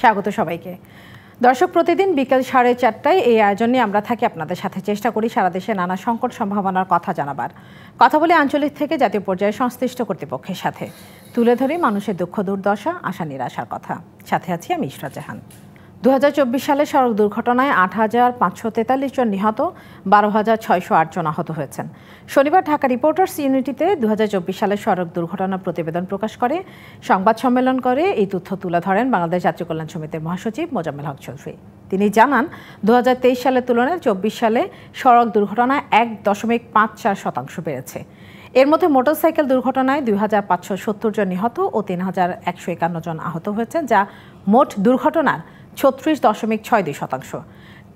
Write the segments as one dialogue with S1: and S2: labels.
S1: স্বাগত সবাইকে। দর্শক, প্রতিদিন বিকেল 4:30টায় এই আয়োজন নিয়ে আমরা থাকি আপনাদের সাথে। চেষ্টা করি সারা দেশে নানা সংকট সম্ভাবনার কথা জানাবার, কথা বলি আঞ্চলিক থেকে জাতীয় পর্যায়ে সংশ্লিষ্ট কর্তৃপক্ষের সাথে, তুলে ধরি মানুষের দুঃখ দুর্দশা, আশা নিরাশার কথা। সাথে আছি আমি ইশরাত জাহান। 2024 সালে সড়ক দুর্ঘটনায় 8,543 জন নিহত, 12,608 জন আহত হয়েছেন। শনিবার ঢাকা রিপোর্টার্স ইউনিটিতে 2024 সালের সড়ক দুর্ঘটনা প্রতিবেদন প্রকাশ করে সংবাদ সম্মেলন করে এই তথ্য তুলে ধরেন বাংলাদেশ যাত্রী কল্যাণ সমিতির মহাসচিব মোজাম্মেল হক চৌধুরী। তিনি জানান, 2023 সালের তুলনায় 24 সালে সড়ক দুর্ঘটনায় 1.54% বেড়েছে। এর মধ্যে মোটরসাইকেল দুর্ঘটনায় 2,570 জন নিহত ও 3,151 জন আহত হয়েছেন, যা মোট দুর্ঘটনার 36.62%।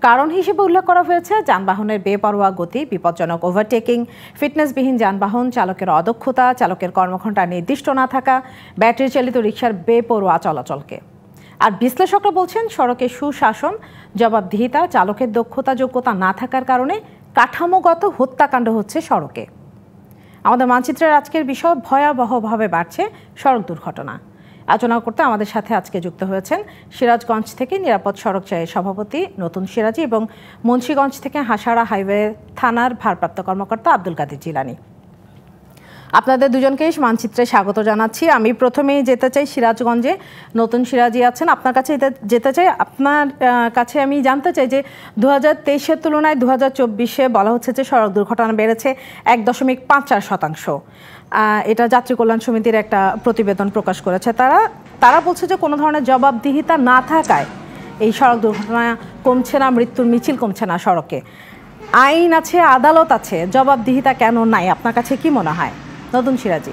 S1: কারণ হিসেবে উল্লেখ করা হয়েছে যানবাহনের বেপরোয়া গতি, বিপজ্জনক ওভারটেকিং, ফিটনেসবিহীন যানবাহন, চালকের অদক্ষতা, চালকের কর্মঘণ্টা নির্দিষ্ট না থাকা, ব্যাটারি চালিত রিকশার বেপরোয়া চলাচলকে। আর বিশ্লেষকরা বলছেন, সড়কে সুশাসন, জবাবদিহিতা, চালকের দক্ষতা যোগ্যতা না থাকার কারণে কাঠামোগত হত্যাকাণ্ড হচ্ছে সড়কে। আমাদের মানচিত্রের আজকের বিষয়, ভয়াবহভাবে বাড়ছে সড়ক দুর্ঘটনা। আলোচনা করতে আমাদের সাথে আজকে যুক্ত হয়েছেন সিরাজগঞ্জ থেকে নিরাপদ সড়ক চায়ের সভাপতি নতুন সিরাজি এবং মুন্সিগঞ্জ থেকে হাসারা হাইওয়ে থানার ভারপ্রাপ্ত কর্মকর্তা আব্দুল কাদের জিলানী। আপনাদের দুজনকেই মানচিত্রে স্বাগত জানাচ্ছি। আমি প্রথমেই যেতে চাই সিরাজগঞ্জে। নতুন সিরাজি আছেন, আপনার কাছে যেতে চাই। আপনার কাছে আমি জানতে চাই যে 2023-এর তুলনায় 2024-এ বলা হচ্ছে যে সড়ক দুর্ঘটনা বেড়েছে 1.54%। এটা যাত্রী কল্যাণ সমিতির একটা প্রতিবেদন প্রকাশ করেছে। তারা বলছে যে কোনো ধরনের জবাবদিহিতা না থাকায় এই সড়ক দুর্ঘটনা কমছে না, মৃত্যুর মিছিল কমছে না সড়কে। আইন আছে, আদালত আছে, জবাবদিহিতা কেন নাই? আপনার কাছে কি মনে হয় নতুন সিরাজি?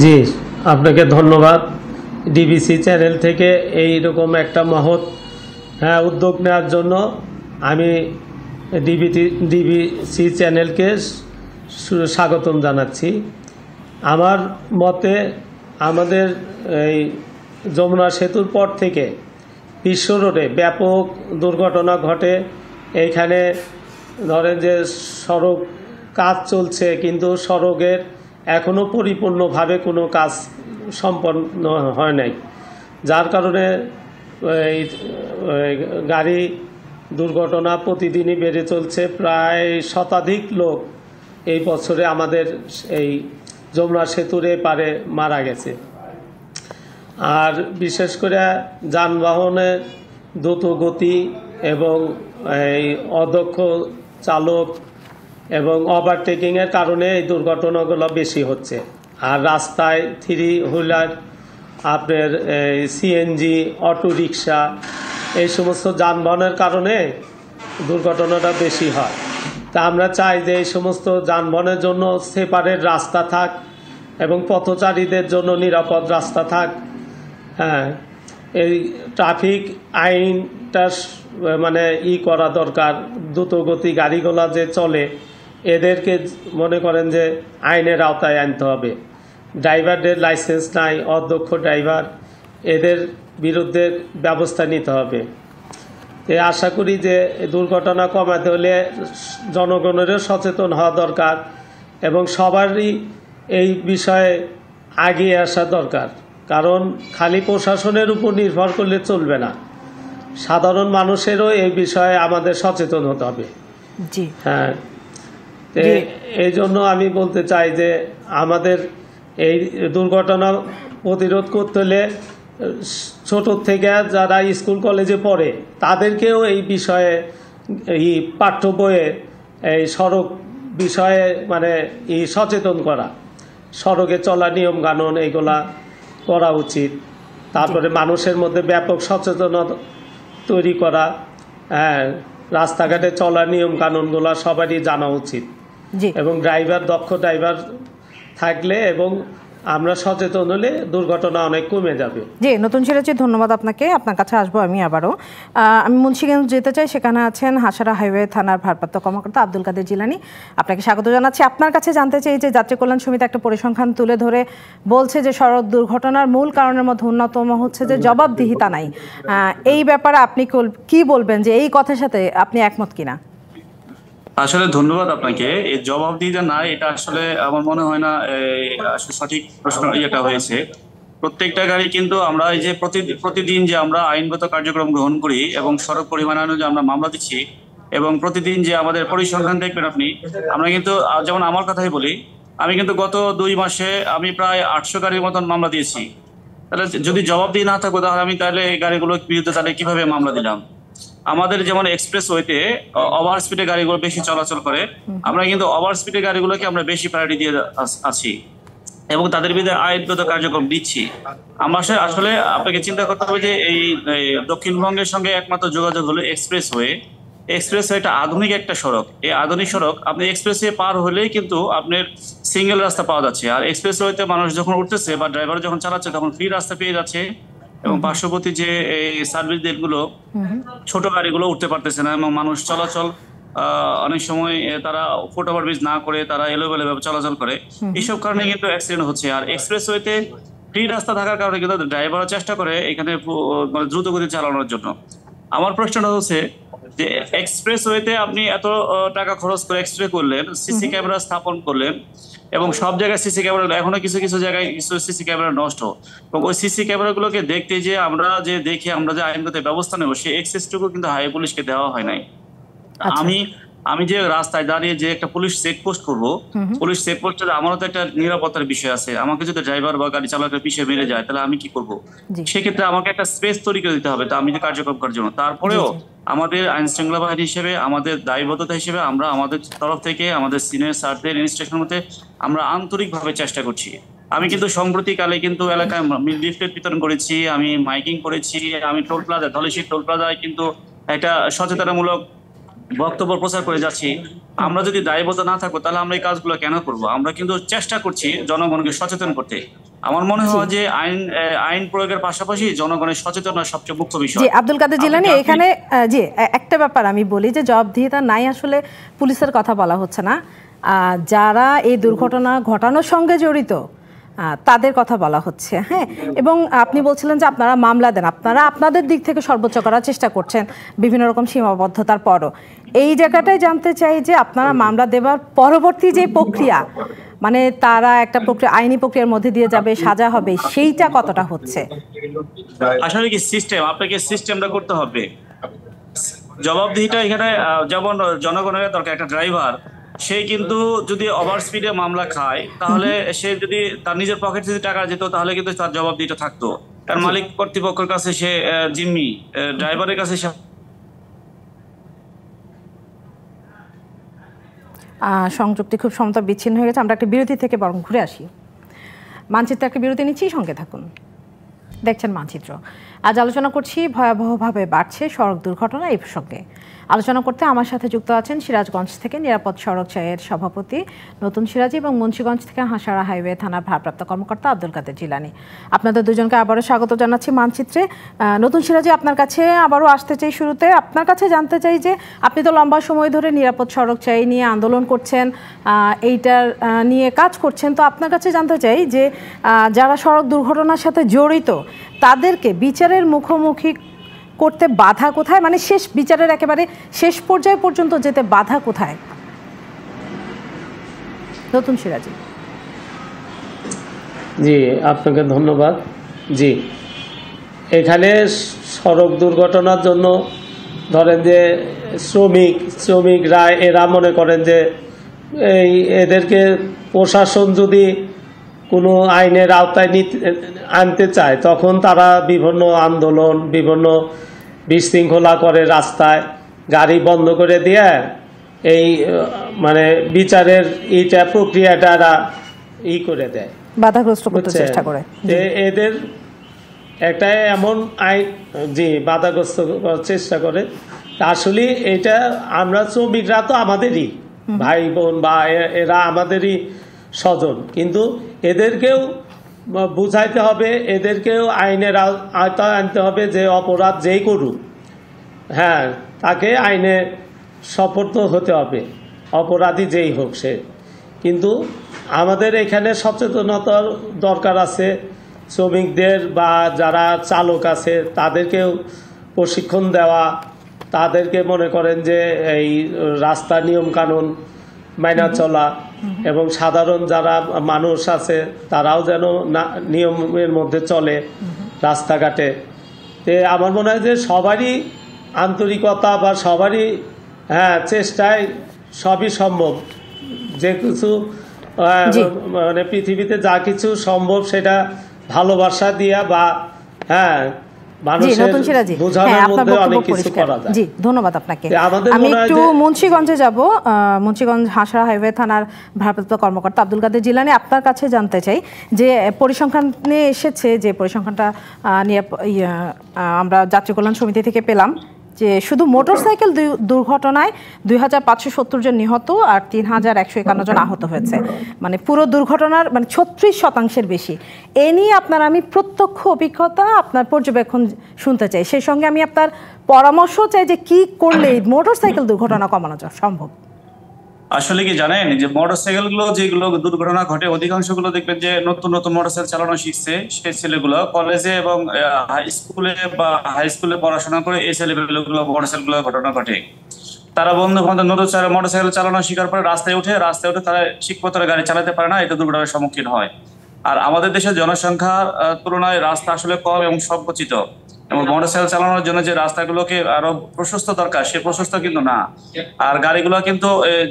S2: জি, আপনাকে ধন্যবাদ। ডিবিসি চ্যানেল থেকে এইরকম একটা মহৎ উদ্যোগ নেওয়ার জন্য আমি ডিবিসি চ্যানেলকে স্বাগতম জানাচ্ছি। আমার মতে আমাদের এই যমুনা সেতুর পর থেকে বিশ্ব রোডে ব্যাপক দুর্ঘটনা ঘটে। এইখানে ধরেন যে সড়ক কাজ চলছে, কিন্তু সড়কের এখনও পরিপূর্ণভাবে কোনো কাজ সম্পন্ন হয় নাই, যার কারণে এই গাড়ি দুর্ঘটনা প্রতিদিনই বেড়ে চলছে। প্রায় শতাধিক লোক এই বছরে আমাদের এই যমুনা সেতুর এপারে মারা গেছে। আর বিশেষ করে যানবাহনের দ্রুত গতি এবং এই অদক্ষ চালক এবং ওভারটেকিংয়ের কারণে এই দুর্ঘটনাগুলো বেশি হচ্ছে। আর রাস্তায় থ্রি হুইলার, আপনার সিএনজি, অটো রিক্সা, এই সমস্ত যানবাহনের কারণে দুর্ঘটনাটা বেশি হয়। তা আমরা চাই যে এই সমস্ত যানবাহনের জন্য সেপারেট রাস্তা থাক এবং পথচারীদের জন্য নিরাপদ রাস্তা থাক। হ্যাঁ, এই ট্রাফিক আইনটা মানে করা দরকার। দ্রুতগতি গাড়িগুলা যে চলে এদেরকে মনে করেন যে আইনের আওতায় আনতে হবে। ড্রাইভারদের লাইসেন্স নাই, অদক্ষ ড্রাইভার, এদের বিরুদ্ধে ব্যবস্থা নিতে হবে। আশা করি যে দুর্ঘটনা কমাতে হলে জনগণেরও সচেতন হওয়া দরকার এবং সবারই এই বিষয়ে এগিয়ে আসা দরকার। কারণ খালি প্রশাসনের উপর নির্ভর করলে চলবে না, সাধারণ মানুষেরও এই বিষয়ে আমাদের সচেতন হতে হবে।
S1: জি
S2: হ্যাঁ, এই জন্য আমি বলতে চাই যে আমাদের এই দুর্ঘটনা প্রতিরোধ করতে হলে ছোট থেকে যারা স্কুল কলেজে পড়ে তাদেরকেও এই বিষয়ে এই পাঠ্য বইয়ে এই সড়ক বিষয়ে মানে সচেতন করা, সড়কে চলা নিয়ম কানুন এইগুলা করা উচিত। তারপরে মানুষের মধ্যে ব্যাপক সচেতনতা তৈরি করা। হ্যাঁ, রাস্তাঘাটে চলা নিয়ম কানুনগুলো সবারই জানা উচিত এবং দক্ষ ড্রাইভার থাকলে এবং আমরা সচেতন হলে দুর্ঘটনা অনেক কমে যাবে।
S1: জি, নতুন সিরাজি, ধন্যবাদ আপনাকে। আপনার কাছে আসবো আমি আবারও। আমি মুন্সিগঞ্জ যেতে চাই, সেখানে আছেন হাসারা হাইওয়ে থানার ভারপ্রাপ্ত কর্মকর্তা আব্দুল কাদের জিলানী। আপনাকে স্বাগত জানাচ্ছি। আপনার কাছে জানতে চাই যে যাত্রী কল্যাণ সমিতি একটা পরিসংখ্যান তুলে ধরে বলছে যে সড়ক দুর্ঘটনার মূল কারণের মধ্যে অন্যতম হচ্ছে যে জবাবদিহিতা নাই। এই ব্যাপারে আপনি কি বলবেন, যে এই কথার সাথে আপনি একমত কিনা?
S3: আসলে ধন্যবাদ আপনাকে। এই জবাবদিহিতা নাই, এটা আসলে আমার মনে হয় না সঠিক প্রশ্ন হয়েছে। প্রত্যেকটা গাড়ি কিন্তু আমরা এই যে প্রতিদিন যে আমরা আইনগত কার্যক্রম গ্রহণ করি এবং সড়ক পরিবহন আইনে যে আমরা মামলা দিচ্ছি এবং প্রতিদিন যে আমাদের পরিসংখ্যান দেখবেন আপনি, আমরা কিন্তু যেমন আমার কথাই বলি, আমি কিন্তু গত 2 মাসে আমি প্রায় 800 গাড়ির মতন মামলা দিয়েছি। তাহলে যদি জবাবদিহি না থাকবো তাহলে আমি তাহলে এই গাড়িগুলোর বিরুদ্ধে তাহলে কিভাবে মামলা দিলাম? আমাদের যেমন এক্সপ্রেস ওয়েতে ওভার স্পিডে গাড়িগুলো বেশি চলাচল করে, আমরা কিন্তু ওভার স্পিডে গাড়িগুলোকে আমরা বেশি প্রায়োরিটি দিয়ে আছি এবং তাদের বিরুদ্ধে আইনগত কার্যক্রম দিচ্ছি। আমরা আসলে আপনাকে চিন্তা করতে হবে যে এই দক্ষিণবঙ্গের সঙ্গে একমাত্র যোগাযোগ হলো এক্সপ্রেস ওয়ে। এক্সপ্রেস ওয়ে একটা আধুনিক একটা সড়ক। এই আধুনিক সড়ক আপনি এক্সপ্রেস ওয়ে পার হলেই কিন্তু আপনার সিঙ্গেল রাস্তা পাওয়া যাচ্ছে। আর এক্সপ্রেস ওয়েতে মানুষ যখন উঠতেছে বা ড্রাইভার যখন চালাচ্ছে তখন ফ্রি রাস্তা পেয়ে যাচ্ছে এবং পার্শ্ববর্তী যে এই সার্ভিস দেনগুলো ছোট গাড়িগুলো উঠতে পারতেছে না এবং মানুষ চলাচল অনেক সময় তারা ফুট ওভারব্রিজ না করে তারা এলোমেলো ভাবে চলাচল করে। এইসব কারণে কিন্তু অ্যাক্সিডেন্ট হচ্ছে। আর এক্সপ্রেস ওয়েতে ফ্রি রাস্তা থাকার কারণে কিন্তু ড্রাইভাররা চেষ্টা করে এখানে মানে দ্রুত গতি চালানোর জন্য। আমার প্রশ্নটা হচ্ছে যে এক্সপ্রেস ওয়েতে আপনি এত টাকা খরচ করে এক্সপ্রে করলেন, সিসি ক্যামেরা স্থাপন করলেন এবং সব জায়গায় সিসি ক্যামেরা, এখনো কিছু কিছু জায়গায় কিছু সিসি ক্যামেরা নষ্ট, এবং ওই সিসি ক্যামেরাগুলোকে দেখতে যে আমরা যে দেখে আমরা যে আইনগত ব্যবস্থা নেব সেই এক্সেসটুকু কিন্তু হাই পুলিশকে দেওয়া হয় নাই। আমি যে রাস্তায় দাঁড়িয়ে যে একটা পুলিশ চেকপোস্ট করবো, পুলিশ চেকপোস্টে আমারও তো একটা নিরাপত্তার বিষয় আছে। আমাকে যদি ড্রাইভার বা গাড়ি চালকের পিছিয়ে মেরে যায় তাহলে আমি কি করব? সেক্ষেত্রে আমাকে একটা স্পেস তৈরি করে দিতে হবে তা আমি যে কার্যক্রম করার জন্য। তারপরেও আমাদের আইন শৃঙ্খলা বাহিনী হিসেবে আমাদের দায়বদ্ধতা হিসেবে আমরা আমাদের তরফ থেকে আমাদের সিনিয়র স্যারদের ইনস্ট্রাকশন মতে আমরা আন্তরিকভাবে চেষ্টা করছি। আমি কিন্তু সম্প্রতিকালে কিন্তু এলাকায় লিফলেট বিতরণ করেছি, আমি মাইকিং করেছি, আমি টোল প্লাজা ধলেশ্বরী টোল প্লাজায় কিন্তু একটা সচেতনামূলক বক্তব্য প্রচার করে যাচ্ছি। আমরা যদি দায়বদ্ধ না থাকবো তাহলে আমরা এই কাজগুলো কেন করব? আমরা কিন্তু চেষ্টা করছি জনগণকে সচেতন করতে। আমার মনে হয় যে আইন প্রয়োগের পাশাপাশি জনগণের সচেতনতা সবচেয়ে মুখ্য বিষয়।
S1: জি আব্দুল কাদের জিলানী, এখানে জি একটা ব্যাপার আমি বলি যে জবাবদিহিতা নাই, আসলে পুলিশের কথা বলা হচ্ছে না, যারা এই দুর্ঘটনা ঘটানোর সঙ্গে জড়িত তাদের কথা বলা হচ্ছে। হ্যাঁ, এবং আপনি বলছিলেন যে আপনারা মামলা দেন, আপনারা আপনাদের দিক থেকে সর্বোচ্চ করার চেষ্টা করছেন বিভিন্ন রকম সীমাবদ্ধতার পরও। এই জায়গাটাই জানতে চাই যে আপনারা মামলা দেওয়ার পরবর্তী যে প্রক্রিয়া, মানে তারা একটা প্রক্রিয়া আইনি প্রক্রিয়ার মধ্যে দিয়ে যাবে, সাজা হবে, সেইটা কতটা হচ্ছে?
S3: আসলে কি সিস্টেম, আপনাকে সিস্টেমটা করতে হবে। জবাবদিহিটা এখানে যেমন জনগণের দরকার। একটা ড্রাইভার সে কিন্তু যদি ওভার স্পিডে মামলা খায় তাহলে সে যদি তার নিজের পকেট থেকে টাকা যেত তাহলে কিন্তু তার জবাবদিহিটা থাকতো। তার মালিক কর্তৃপক্ষের কাছে সে জিম্মি, ড্রাইভারের কাছে সে।
S1: সংযুক্তি খুব সমতা বিচ্ছিন্ন হয়ে গেছে, আমরা একটা বিরতি থেকে বরং ঘুরে আসি। মানচিত্র একটা বিরতি নিচ্ছি, সঙ্গে থাকুন। দেখছেন মানচিত্র। আজ আলোচনা করছি ভয়াবহভাবে বাড়ছে সড়ক দুর্ঘটনা এই প্রসঙ্গে। আলোচনা করতে আমার সাথে যুক্ত আছেন সিরাজগঞ্জ থেকে নিরাপদ সড়ক চায়ের সভাপতি নতুন সিরাজি এবং মুন্সিগঞ্জ থেকে হাসারা হাইওয়ে থানার ভারপ্রাপ্ত কর্মকর্তা আব্দুল কাদের জিলানী। আপনাদের দুজনকে আবারও স্বাগত জানাচ্ছি মানচিত্রে। নতুন সিরাজি, আপনার কাছে আবারও আসতে চাই। শুরুতে আপনার কাছে জানতে চাই যে আপনি তো লম্বা সময় ধরে নিরাপদ সড়ক চাই নিয়ে আন্দোলন করছেন, এইটার নিয়ে কাজ করছেন, তো আপনার কাছে জানতে চাই যে যারা সড়ক দুর্ঘটনার সাথে জড়িত তাদেরকে বিচারের মুখোমুখি করতে বাধা কোথায়, মানে শেষ বিচারের একেবারে শেষ পর্যায় পর্যন্ত যেতে বাধা কোথায়? নতুন সিরাজি।
S2: জি আপনাকে ধন্যবাদ। জি, এখানে সড়ক দুর্ঘটনার জন্য ধরেন যে শ্রমিকরা এরা মনে করেন যে এদেরকে প্রশাসন যদি কোনো আইনের আওতায় আনতে চায় তখন তারা বিভিন্ন আন্দোলন, বিভিন্ন বিশৃঙ্খলা করে, রাস্তায় গাড়ি বন্ধ করে দিয়ে এই মানে বিচারের এইটা প্রক্রিয়াটা করে দেয়,
S1: বাধাগ্রস্ত করতে চেষ্টা করে।
S2: যে এদের একটা এমন আইন বাধাগ্রস্ত করার চেষ্টা করে। আসলে এটা আমরা শ্রমিকরা তো আমাদেরই ভাই বোন বা এরা আমাদেরই স্বজন, কিন্তু এদেরকেও বুঝাইতে হবে, এদেরকেও আইনের আওতায় আনতে হবে। যে অপরাধ যেই করুক, হ্যাঁ, তাকে আইনে সোপর্দ হতে হবে, অপরাধী যেই হোক সে। কিন্তু আমাদের এখানে সচেতনতার দরকার আছে। শ্রমিকদের বা যারা চালক আছে তাদেরকেও প্রশিক্ষণ দেওয়া, তাদেরকে মনে করেন যে এই রাস্তা নিয়মকানুন মাইনা চলা এবং সাধারণ যারা মানুষ আছে তারাও যেন নিয়মের মধ্যে চলে রাস্তাঘাটে। তে আমার মনে হয় যে সবারই আন্তরিকতা বা সবারই চেষ্টায় সবই সম্ভব। যে কিছু মানে পৃথিবীতে যা কিছু সম্ভব সেটা ভালোবাসা দিয়া বা
S1: ধন্যবাদ আপনাকে। আমি একটু মুন্সিগঞ্জে যাব। মুন্সিগঞ্জ হাঁসড়া হাইওয়ে থানার ভারপ্রাপ্ত কর্মকর্তা আব্দুল কাদের জিলানী, আপনার কাছে জানতে চাই যে পরিসংখ্যানে এসেছে, যে পরিসংখ্যানটা নিয়ে আমরা যাত্রী কল্যাণ সমিতি থেকে পেলাম যে শুধু মোটরসাইকেল দুর্ঘটনায় 2570 জন নিহত আর 3151 জন আহত হয়েছে, মানে পুরো দুর্ঘটনার মানে 36% বেশি। এ নিয়ে আমি প্রত্যক্ষ অভিজ্ঞতা, আপনার পর্যবেক্ষণ শুনতে চাই। সেই সঙ্গে আমি আপনার পরামর্শ চাই যে কি করলে মোটরসাইকেল দুর্ঘটনা কমানো সম্ভব।
S3: আসলে কি জানেন যে মোটরসাইকেল গুলো যেগুলো দুর্ঘটনা ঘটে অধিকাংশগুলো দেখবেন যে নতুন নতুন মোটরসাইকেল চালানো শিখছে সেই ছেলেগুলো কলেজে এবং হাই স্কুলে পড়াশোনা করে এই ছেলেগুলো মোটরসাইকেল গুলো ঘটনা ঘটে। তারা বন্ধু বান্ধব নতুন মোটরসাইকেল চালানো শিকার পরে রাস্তায় উঠে তারা ঠিকমতো গাড়ি চালাতে পারে না, এটা দুর্ঘটনার সম্মুখীন হয়। আর আমাদের দেশের জনসংখ্যার তুলনায় রাস্তা আসলে কম এবং সংকুচিত, এবং মোটরসাইকেল চালানোর জন্য যে রাস্তাগুলোকে আরো প্রশস্ত দরকার সে প্রশস্ত কিন্তু না। আর গাড়িগুলো কিন্তু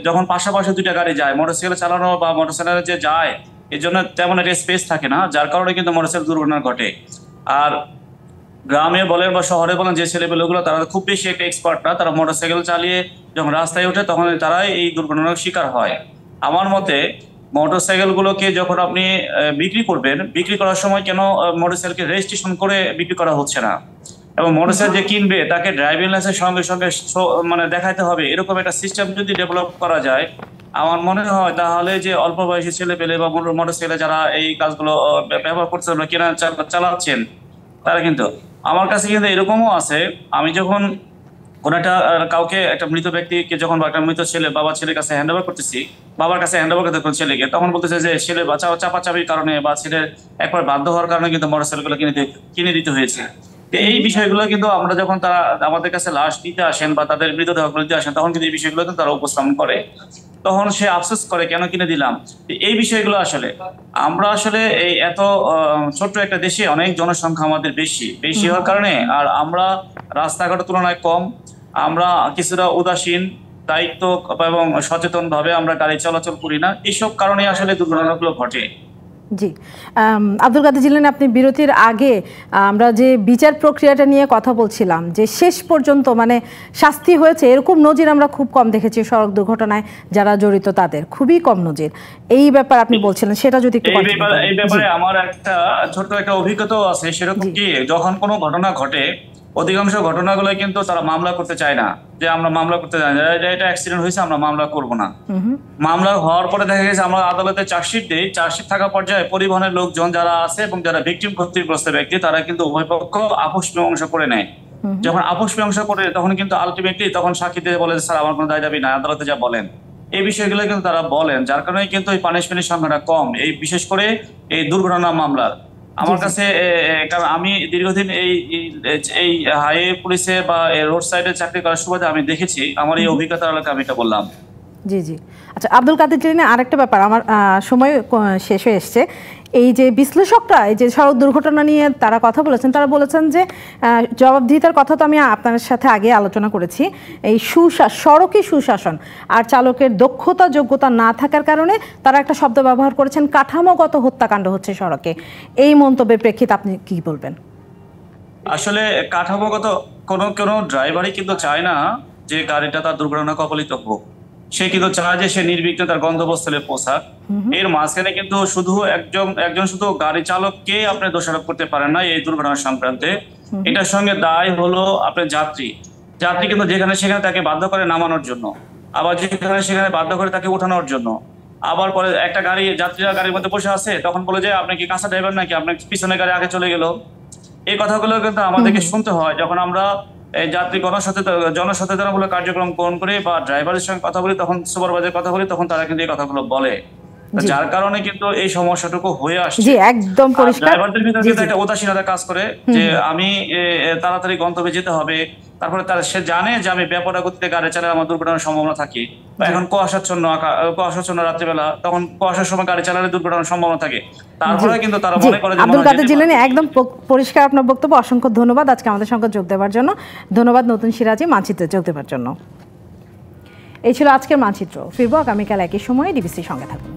S3: যখন পাশাপাশি দুইটা গাড়ি যায়, মোটরসাইকেল চালানো বা মোটরসাইকেল যে যায় এর জন্য তেমন একটা স্পেস থাকে না, যার কারণে কিন্তু মোটরসাইকেল দুর্ঘটনা ঘটে। আর গ্রামে বলেন বা শহরে বলেন যে ছেলেপেলেগুলো তারা খুব বেশি একটা এক্সপার্ট না, তারা মোটরসাইকেল চালিয়ে যখন রাস্তায় ওঠে তখন তারাই এই দুর্ঘটনার শিকার হয়। আমার মতে মোটরসাইকেল গুলোকে যখন আপনি বিক্রি করবেন, বিক্রি করার সময় কেন মোটরসাইকেলকে রেজিস্ট্রেশন করে বিক্রি করা হচ্ছে না, এবং মোটরসাইকেল যে কিনবে তাকে ড্রাইভিং লাইসেন্স সঙ্গে সঙ্গে মানে দেখাতে হবে, এরকম একটা সিস্টেম যদি ডেভেলপ করা যায় আমার মনে হয় তাহলে যে অল্প বয়সী ছেলে পেলে বা মোটরসাইকেলে যারা এই কাজগুলো ব্যবহার করছেন বা কেনা চালাচ্ছেন তারা কিন্তু, আমার কাছে কিন্তু এরকমও আছে, আমি যখন কোন কাউকে একটা মৃত ব্যক্তিকে যখন একটা মৃত ছেলে বাবা ছেলের কাছে হ্যান্ড ওভার করতেছি, বাবার কাছে হ্যান্ড ওভার করতে ছেলেকে, তখন বলতেছে যে ছেলে চাপাচাপির কারণে বা ছেলের একবার বাধ্য হওয়ার কারণে কিন্তু মোটরসাইকেল গুলো কিনে দিতে হয়েছে। এই বিষয়গুলো কিন্তু আমরা যখন তারা আমাদের কাছে লাশ দিতে আসেন বা তাদের মৃতদেহগুলো দিতে আসেন তখন কিন্তু এই বিষয়গুলো কিন্তু তারা উপস্থাপন করে, তখন সে আফসোস করে কেন কিনে দিলাম। এই বিষয়গুলো আসলে আমরা এই এত ছোট্ট একটা দেশে অনেক জনসংখ্যা আমাদের বেশি হওয়ার কারণে, আর আমরা রাস্তাঘাটের তুলনায় কম, আমরা কিছুটা উদাসীন, দায়িত্ব এবং সচেতন ভাবে আমরা গাড়ি চলাচল করি না, এইসব কারণে আসলে দুর্ঘটনাগুলো ঘটে।
S1: জি, আব্দুল কাদের জিলানী, আপনি বিরতির আগে আমরা যে বিচার প্রক্রিয়াটা নিয়ে কথা বলছিলাম যে শেষ পর্যন্ত মানে শাস্তি হয়েছে এরকম নজির আমরা খুব কম দেখেছি, সড়ক দুর্ঘটনায় যারা জড়িত তাদের খুবই কম নজির, এই ব্যাপার আপনি বলছিলেন সেটা যদি একটু
S3: এই ব্যাপারে আমার একটা ছোট্ট একটা অভিজ্ঞতাও আছে। সেরকম কি যখন কোনো ঘটনা ঘটে অধিকাংশ ঘটনাগুলো কিন্তু তারা মামলা করতে চায় না, যে আমরা মামলা করতে চাই না, এটা অ্যাক্সিডেন্ট হয়েছে আমরা মামলা করব না। মামলা হওয়ার পরে দেখা গেছে আমরা আদালতে চার্জশিট দিই, চার্জশিট থাকা পর্যায়ে পরিবহনের লোকজন যারা আছে এবং যারা ভিকটিম ক্ষতিগ্রস্ত ব্যক্তি তারা কিন্তু উভয় পক্ষ আপোষ মীমাংসা করে নেয়। যখন আপোষ মীমাংসা করে তখন কিন্তু আলটিমেটলি তখন সাক্ষী দিয়ে বলে স্যার আমার কোনো দায় দাবি নাই, আদালতে যা বলেন, এই বিষয়গুলো কিন্তু তারা বলেন, যার কারণে কিন্তু এই পানিশমেন্টের সংখ্যাটা কম, এই বিশেষ করে এই দুর্ঘটনা মামলার। আমার কাছে, কারণ আমি দীর্ঘদিন এই হাইওয়ে পুলিশে বা রোড সাইডে চাকরি করার সুবাদে আমি দেখেছি, আমার এই অভিজ্ঞতার আলোকে আমি এটা বললাম।
S1: জি জি, আচ্ছা আব্দুল কাদের জিলানী, আরেকটা ব্যাপার, আমার সময় শেষ হয়ে এসছে। এই যে বিশ্লেষকরা এই যে সড়ক দুর্ঘটনা নিয়ে তারা কথা বলেছেন, তারা বলেছেন যে জবাবদিহিতার কথা তো আমি আপনার সাথে আগে আলোচনা করেছি, এই সড়কে সুশাসন আর চালকের দক্ষতা যোগ্যতা না থাকার কারণে তারা একটা শব্দ ব্যবহার করেছেন কাঠামোগত হত্যাকাণ্ড হচ্ছে সড়কে। এই মন্তব্যের প্রেক্ষিতে আপনি কি বলবেন?
S3: আসলে কাঠামোগত কোনো ড্রাইভারই কিন্তু চায় না যে গাড়িটা তার দুর্ঘটনা কবলিত হোক, সে কিন্তু চায় যে সে নির্বিঘ্নে তার গন্তব্যস্থলে পৌঁছাক। এর মাঝখানে কিন্তু একজন শুধু গাড়ি চালককে আপনি দোষারোপ করতে পারেন না এই দুর্ঘটনা সংক্রান্তে, এটার সঙ্গে দায় হলো আপনার যাত্রী কিন্তু যেখানে সেখানে তাকে বাধ্য করে নামানোর জন্য, আবার যেখানে সেখানে বাধ্য করে তাকে ওঠানোর জন্য, আবার পরে একটা যাত্রীরা গাড়ির মধ্যে বসে আছে তখন বলে যে আপনি কি কাঁচা ড্রাইভার নাকি, আপনার পিছনে গাড়ি আগে চলে গেল। এই কথাগুলো কিন্তু আমাদেরকে শুনতে হয় যখন আমরা যাত্রী জনসচেতনমূলক কার্যক্রম গ্রহণ করি বা ড্রাইভারের সঙ্গে কথা বলি, তখন সুপারভাইজার কথা বলি, তখন তারা কিন্তু এই কথাগুলো বলে। যার কারণে কিন্তু এই সমস্যাটুকু হয়ে আসছে।
S1: জি, একদম পরিষ্কার।
S3: ড্রাইভারদের ভিতরে কিন্তু একটা উদাসীনতা কাজ করে যে আমি তাড়াতাড়ি গন্তব্যে যেতে হবে, তারপরে সে জানে যে আমি ব্যাপক গতিতে গাড়ি চালালে আমার দুর্ঘটনার সম্ভাবনা থাকে। এখন কুয়াশাচ্ছন্ন রাত্রিবেলা, তখন কুয়াশার সময় গাড়ি চালালে দুর্ঘটনার সম্ভাবনা থাকে। তারপরে কিন্তু তারা মনে করে যে
S1: আব্দুল কাদের জিলানী, একদম পরিষ্কার আপনার বক্তব্য। অসংখ্য ধন্যবাদ আজকে আমাদের সঙ্গে যোগ দেওয়ার জন্য। ধন্যবাদ নতুন সিরাজি মানচিত্রে যোগ দেওয়ার জন্য। এই ছিল আজকের মানচিত্র। ফিরবো আগামীকাল একই সময়ে। ডিবিসির সঙ্গে থাকুন।